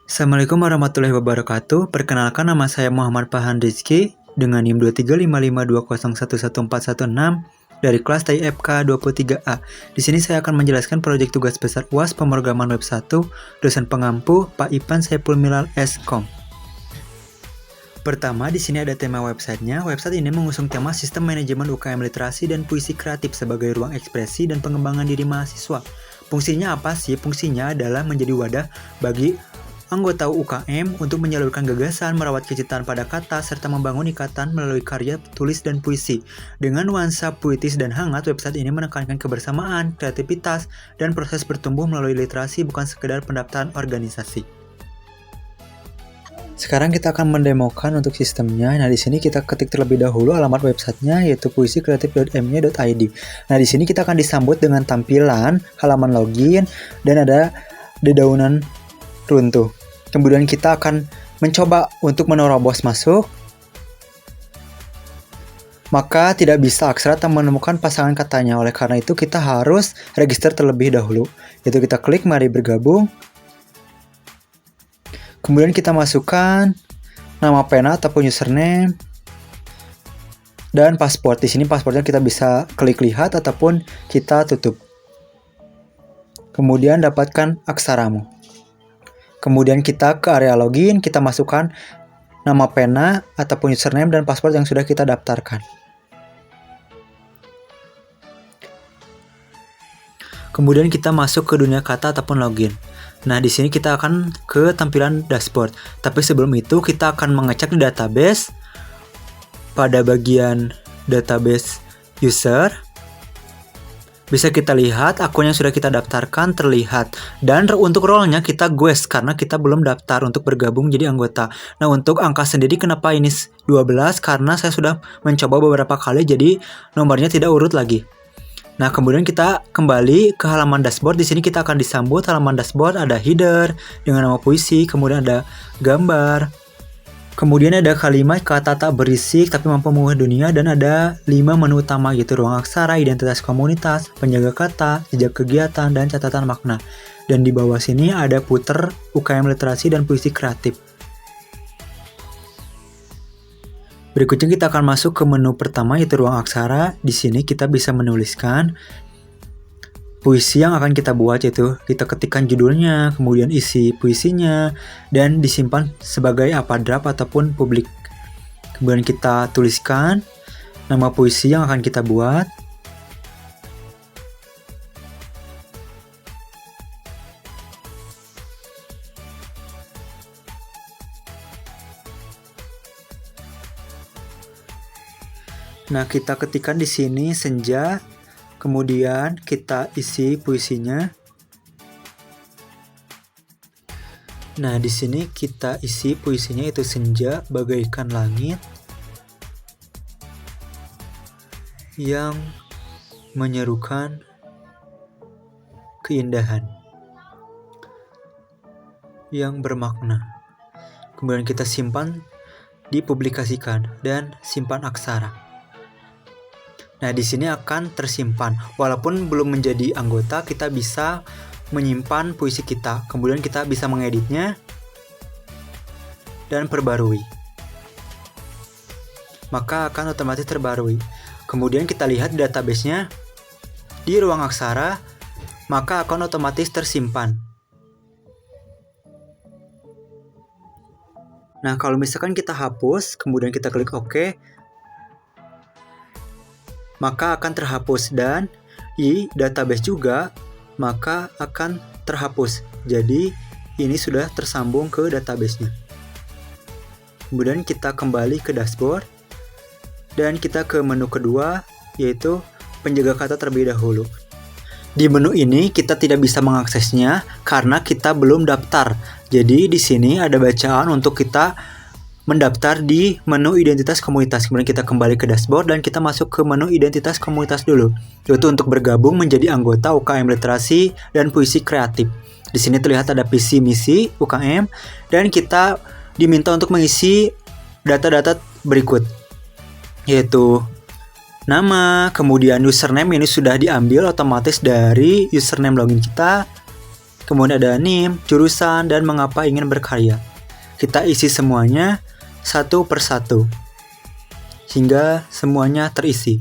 Assalamualaikum warahmatullahi wabarakatuh. Perkenalkan, nama saya Muhammad Farhan Rizky dengan NIM 235520111416 dari kelas TAI FK 23A. Di sini saya akan menjelaskan proyek tugas besar UAS pemrograman web 1 dosen pengampu Pak Ipan Saiful Milal S.Com. Pertama, di sini ada tema websitenya. Website ini mengusung tema sistem manajemen UKM literasi dan puisi kreatif sebagai ruang ekspresi dan pengembangan diri mahasiswa. Fungsinya apa sih? Fungsinya adalah menjadi wadah bagi anggota UKM untuk menyalurkan gagasan, merawat kecintaan pada kata, serta membangun ikatan melalui karya tulis dan puisi. Dengan nuansa puitis dan hangat, website ini menekankan kebersamaan, kreativitas, dan proses bertumbuh melalui literasi, bukan sekedar pendaftaran organisasi. Sekarang kita akan mendemokan untuk sistemnya. Nah, di sini kita ketik terlebih dahulu alamat websitenya, yaitu puisikreatif.my.id. Nah, di sini kita akan disambut dengan tampilan halaman login dan ada dedaunan runtuh. Kemudian kita akan mencoba untuk menerobos masuk. Maka tidak bisa Aksara tak menemukan pasangan katanya. Oleh karena itu kita harus register terlebih dahulu. Yaitu kita klik mari bergabung. Kemudian kita masukkan nama pena ataupun username dan paspor. Di sini paspornya kita bisa klik lihat ataupun kita tutup. Kemudian dapatkan aksaramu. Kemudian kita ke area login, kita masukkan nama pena ataupun username dan paspor yang sudah kita daftarkan. Kemudian kita masuk ke dunia kata ataupun login. Nah, di sini kita akan ke tampilan dashboard. Tapi sebelum itu kita akan mengecek di database. Pada bagian database user, bisa kita lihat akun yang sudah kita daftarkan terlihat. Dan untuk role-nya kita guess karena kita belum daftar untuk bergabung jadi anggota. Nah, untuk angka sendiri kenapa ini 12? Karena saya sudah mencoba beberapa kali jadi nomornya tidak urut lagi. Nah, kemudian kita kembali ke halaman dashboard. Di sini kita akan disambut halaman dashboard, ada header dengan nama puisi, kemudian ada gambar. Kemudian ada kalimat kata tak berisik tapi mampu mengubah dunia, dan ada 5 menu utama yaitu ruang aksara, identitas komunitas, penjaga kata, jejak kegiatan, dan catatan makna. Dan di bawah sini ada puter UKM literasi dan puisi kreatif. Berikutnya kita akan masuk ke menu pertama yaitu ruang aksara. Di sini kita bisa menuliskan puisi yang akan kita buat, yaitu kita ketikkan judulnya, kemudian isi puisinya, dan disimpan sebagai apa draft ataupun publik. Kemudian kita tuliskan nama puisi yang akan kita buat. Nah, kita ketikkan di sini senja, kemudian kita isi puisinya. Nah, di sini kita isi puisinya itu senja bagaikan langit yang menyerukan keindahan yang bermakna. Kemudian kita simpan, dipublikasikan, dan simpan aksara. Nah, di sini akan tersimpan. Walaupun belum menjadi anggota, kita bisa menyimpan puisi kita. Kemudian kita bisa mengeditnya dan perbarui. Maka akan otomatis terbarui. Kemudian kita lihat di database-nya di ruang aksara, maka akan otomatis tersimpan. Nah, kalau misalkan kita hapus, kemudian kita klik OK, maka akan terhapus, dan di database juga maka akan terhapus. Jadi ini sudah tersambung ke database-nya. Kemudian kita kembali ke dashboard dan kita ke menu kedua yaitu penjaga kata terlebih dahulu. Di menu ini kita tidak bisa mengaksesnya karena kita belum daftar. Jadi di sini ada bacaan untuk kita mendaftar di menu identitas komunitas. Kemudian kita kembali ke dashboard dan kita masuk ke menu identitas komunitas dulu, yaitu untuk bergabung menjadi anggota UKM literasi dan puisi kreatif. Di sini terlihat ada visi misi UKM dan kita diminta untuk mengisi data-data berikut, yaitu nama, kemudian username ini sudah diambil otomatis dari username login kita. kemudian ada NIM, jurusan, dan mengapa ingin berkarya. Kita isi semuanya satu persatu hingga semuanya terisi.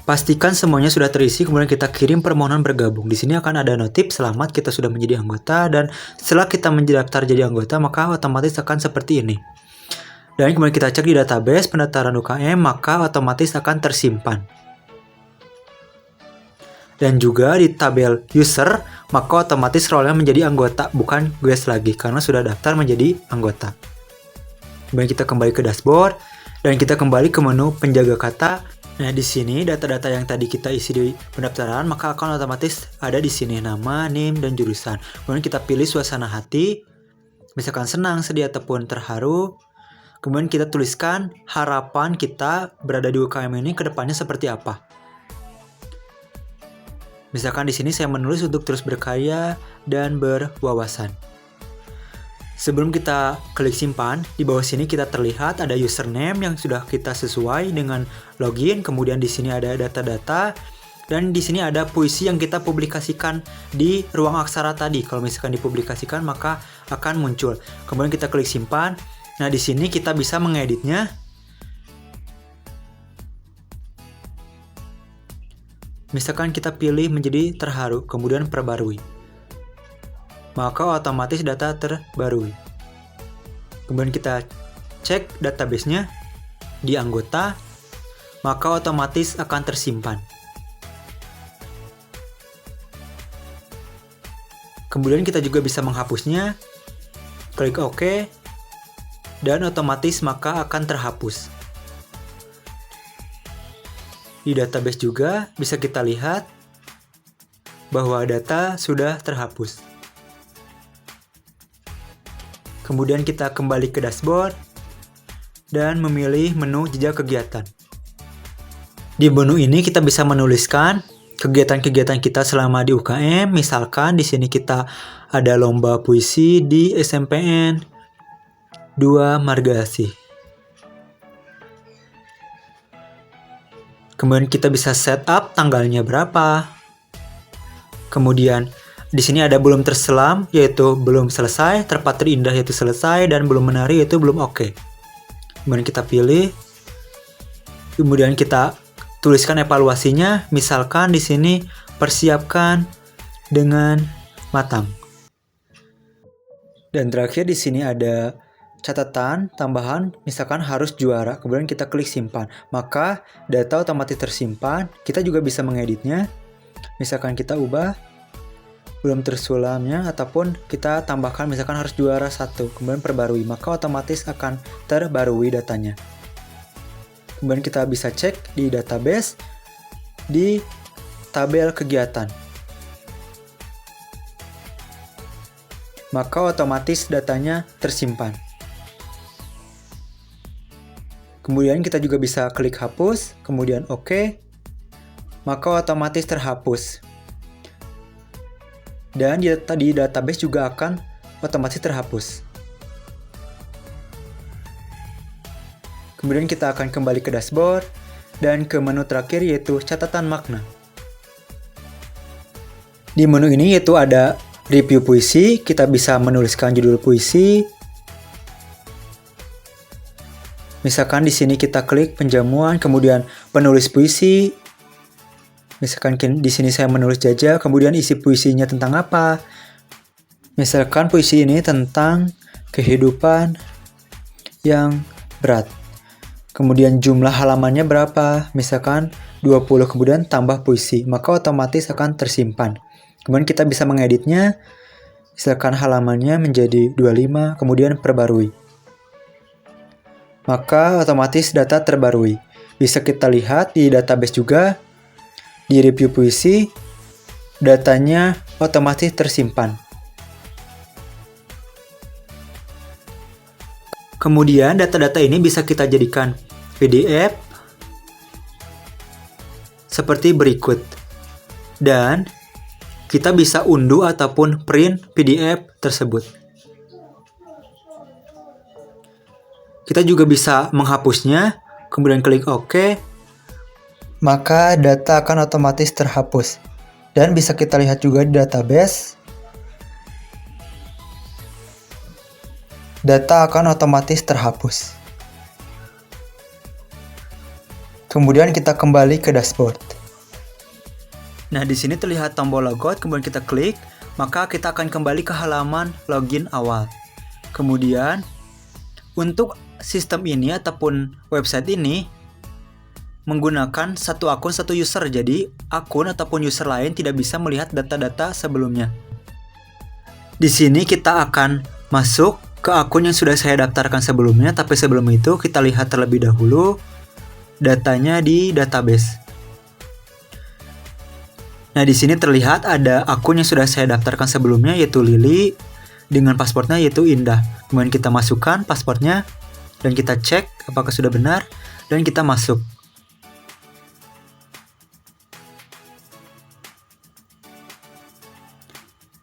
Pastikan semuanya sudah terisi, kemudian kita kirim permohonan bergabung. Di sini akan ada notif selamat kita sudah menjadi anggota, dan setelah kita mendaftar jadi anggota maka otomatis akan seperti ini. Dan kemudian kita cek di database pendaftaran UKM, maka otomatis akan tersimpan. Dan juga di tabel user, maka otomatis role-nya menjadi anggota, bukan guest lagi karena sudah daftar menjadi anggota. Kemudian kita kembali ke dashboard dan kita kembali ke menu penjaga kata. Nah, di sini data-data yang tadi kita isi di pendaftaran maka akan otomatis ada di sini nama, NIM, dan jurusan. Kemudian kita pilih suasana hati, misalkan senang, sedih, ataupun terharu. Kemudian kita tuliskan harapan kita berada di UKM ini ke depannya seperti apa. Misalkan di sini saya menulis untuk terus berkarya dan berwawasan. Sebelum kita klik simpan, di bawah sini kita terlihat ada username yang sudah kita sesuai dengan login. Kemudian di sini ada data-data dan di sini ada puisi yang kita publikasikan di ruang aksara tadi. Kalau misalkan dipublikasikan maka akan muncul. Kemudian kita klik simpan. Nah, di sini kita bisa mengeditnya. Misalkan kita pilih menjadi terharu, kemudian perbarui. Maka otomatis data terbarui. Kemudian kita cek database-nya di anggota, maka otomatis akan tersimpan. Kemudian kita juga bisa menghapusnya, klik OK, dan otomatis maka akan terhapus. Di database juga bisa kita lihat bahwa data sudah terhapus. Kemudian kita kembali ke dashboard dan memilih menu jejak kegiatan. Di menu ini kita bisa menuliskan kegiatan-kegiatan kita selama di UKM. Misalkan di sini kita ada lomba puisi di SMPN 2 Margasih. Kemudian kita bisa set up tanggalnya berapa. Kemudian di sini ada belum terselam, yaitu belum selesai, terpatri indah yaitu selesai, dan belum menari yaitu belum oke. Kemudian kita pilih, kemudian kita tuliskan evaluasinya, misalkan di sini persiapkan dengan matang. Dan terakhir di sini ada catatan tambahan, misalkan harus juara, kemudian kita klik simpan, maka data otomatis tersimpan. Kita juga bisa mengeditnya, misalkan kita ubah belum tersulamnya ataupun kita tambahkan misalkan harus juara 1, kemudian perbarui, maka otomatis akan terbarui datanya. Kemudian kita bisa cek di database di tabel kegiatan, maka otomatis datanya tersimpan. Kemudian kita juga bisa klik hapus, kemudian OK, maka otomatis terhapus. Dan di database juga akan otomatis terhapus. Kemudian kita akan kembali ke dashboard dan ke menu terakhir yaitu catatan makna. Di menu ini yaitu ada review puisi, kita bisa menuliskan judul puisi. Misalkan di sini kita klik penjamuan, kemudian penulis puisi. Misalkan di sini saya menulis Jaja, kemudian isi puisinya tentang apa? Misalkan puisi ini tentang kehidupan yang berat. Kemudian jumlah halamannya berapa? Misalkan 20, kemudian tambah puisi, maka otomatis akan tersimpan. Kemudian kita bisa mengeditnya, misalkan halamannya menjadi 25, kemudian perbarui. Maka otomatis data terbarui. Bisa kita lihat di database juga. Di review puisi, datanya otomatis tersimpan. Kemudian data-data ini bisa kita jadikan PDF seperti berikut. Dan kita bisa unduh ataupun print PDF tersebut. Kita juga bisa menghapusnya, kemudian klik OK, maka data akan otomatis terhapus. Dan bisa kita lihat juga di database, data akan otomatis terhapus. Kemudian kita kembali ke dashboard. Nah, di sini terlihat tombol logout, kemudian kita klik, maka kita akan kembali ke halaman login awal. Kemudian, untuk sistem ini ataupun website ini menggunakan satu akun satu user, jadi akun ataupun user lain tidak bisa melihat data-data sebelumnya. Di sini kita akan masuk ke akun yang sudah saya daftarkan sebelumnya, tapi sebelum itu kita lihat terlebih dahulu datanya di database. Nah, di sini terlihat ada akun yang sudah saya daftarkan sebelumnya, yaitu Lily, dengan pasportnya yaitu Indah. Kemudian kita masukkan pasportnya dan kita cek apakah sudah benar dan kita masuk.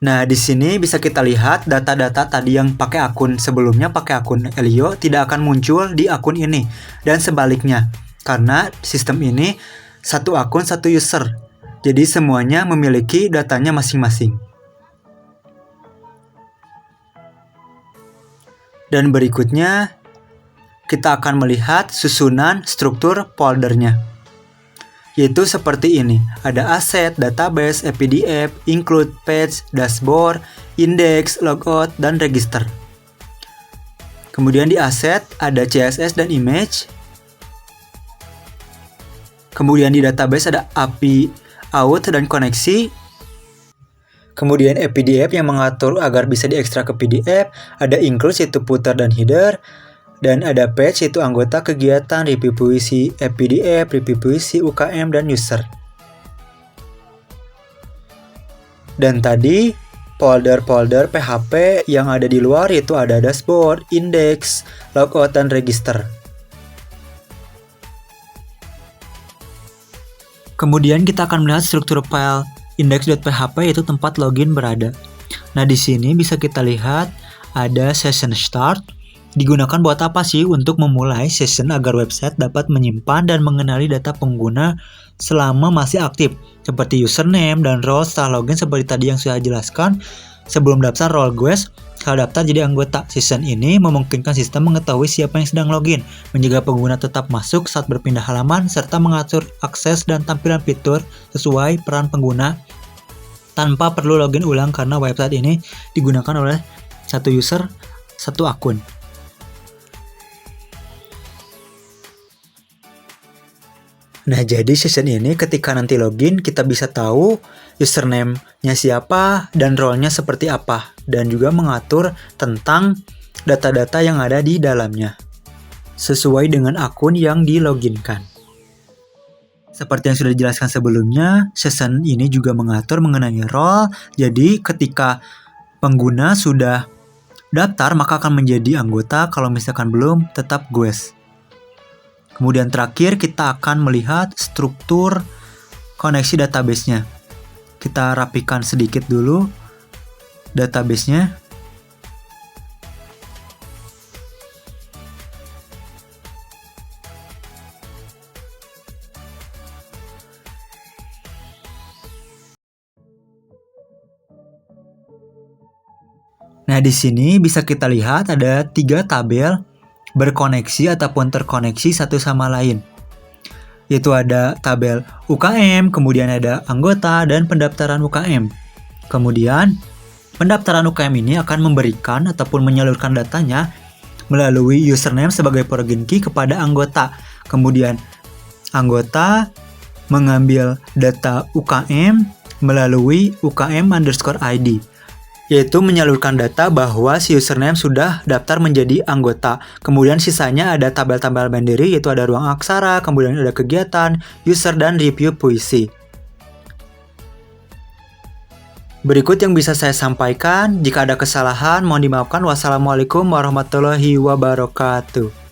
Nah, di sini bisa kita lihat data-data tadi yang pakai akun sebelumnya, pakai akun Elio, tidak akan muncul di akun ini. Dan sebaliknya, karena sistem ini satu akun satu user. Jadi semuanya memiliki datanya masing-masing. Dan berikutnya, kita akan melihat susunan struktur foldernya. Yaitu seperti ini. Ada asset, database, APDF, include, page, dashboard, index, logout, dan register. Kemudian di asset ada CSS dan image. Kemudian di database ada API, out, dan koneksi. Kemudian APDF yang mengatur agar bisa diekstrak ke PDF. Ada include yaitu footer dan header. Dan ada page yaitu anggota, kegiatan, review puisi, APDF, review puisi, UKM, dan user. Dan tadi folder-folder PHP yang ada di luar yaitu ada dashboard, index, logout, dan register. Kemudian kita akan melihat struktur file index.php yaitu tempat login berada. Nah, di sini bisa kita lihat ada session start. Digunakan buat apa sih? Untuk memulai session agar website dapat menyimpan dan mengenali data pengguna selama masih aktif, seperti username dan role setelah login seperti tadi yang saya jelaskan. Sebelum daftar role guest, setelah daftar jadi anggota. Session ini memungkinkan sistem mengetahui siapa yang sedang login, menjaga pengguna tetap masuk saat berpindah halaman, serta mengatur akses dan tampilan fitur sesuai peran pengguna tanpa perlu login ulang karena website ini digunakan oleh satu user, satu akun. Nah, jadi session ini ketika nanti login kita bisa tahu username-nya siapa dan role-nya seperti apa, dan juga mengatur tentang data-data yang ada di dalamnya sesuai dengan akun yang diloginkan. Seperti yang sudah dijelaskan sebelumnya, session ini juga mengatur mengenai role. Jadi ketika pengguna sudah daftar maka akan menjadi anggota, kalau misalkan belum tetap guest. Kemudian terakhir kita akan melihat struktur koneksi database-nya. Kita rapikan sedikit dulu database-nya. Nah, di sini bisa kita lihat ada 3 tabel berkoneksi ataupun terkoneksi satu sama lain. Yaitu ada tabel UKM, kemudian ada anggota, dan pendaftaran UKM. Kemudian, pendaftaran UKM ini akan memberikan ataupun menyalurkan datanya melalui username sebagai login key kepada anggota. Kemudian, anggota mengambil data UKM melalui UKM_ID. Yaitu menyalurkan data bahwa si username sudah daftar menjadi anggota. Kemudian sisanya ada tabel-tabel mandiri, yaitu ada ruang aksara, kemudian ada kegiatan, user, dan review puisi. Berikut yang bisa saya sampaikan. Jika ada kesalahan, mohon dimaafkan. Wassalamualaikum warahmatullahi wabarakatuh.